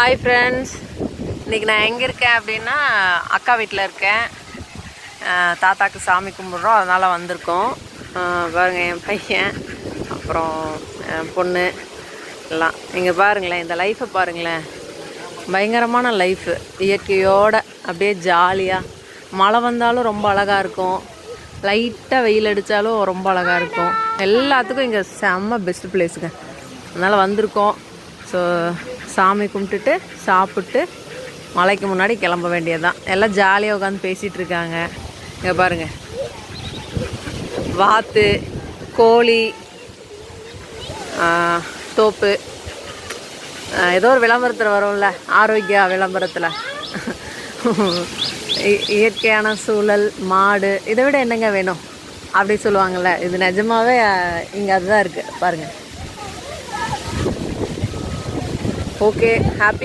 Hi friends, இன்றைக்கி நான் எங்கே இருக்கேன் அப்படின்னா அக்கா வீட்டில் இருக்கேன். தாத்தாக்கு சாமி கும்பிட்றோம், அதனால் வந்திருக்கோம். பாருங்கள், என் பையன் அப்புறம் என் பொண்ணு எல்லாம். நீங்கள் பாருங்களேன், இந்த லைஃப்பை பாருங்களேன், பயங்கரமான லைஃபு. இயற்கையோடு அப்படியே ஜாலியாக, மழை வந்தாலும் ரொம்ப அழகாக இருக்கும், லைட்டாக வெயில் அடித்தாலும் ரொம்ப அழகாக இருக்கும். எல்லாத்துக்கும் இங்கே செம்ம பெஸ்ட் பிளேஸுங்க. அதனால் வந்திருக்கோம். ஸோ சாமி கும்பிட்டுட்டு சாப்பிட்டு மலைக்கு முன்னாடி கிளம்ப வேண்டியது தான். எல்லாம் ஜாலியாக உட்காந்து பேசிகிட்டு இருக்காங்க. இங்கே பாருங்கள், வாத்து, கோழி, தோப்பு, ஏதோ ஒரு விளம்பரத்தில் வரும்ல, ஆரோக்கியா விளம்பரத்தில் இயற்கையான சூழல், மாடு, இதை விட என்னங்க வேணும் அப்படி சொல்லுவாங்கள்ல. இது நிஜமாகவே இங்கே அதுதான் இருக்குது பாருங்கள். Okay, happy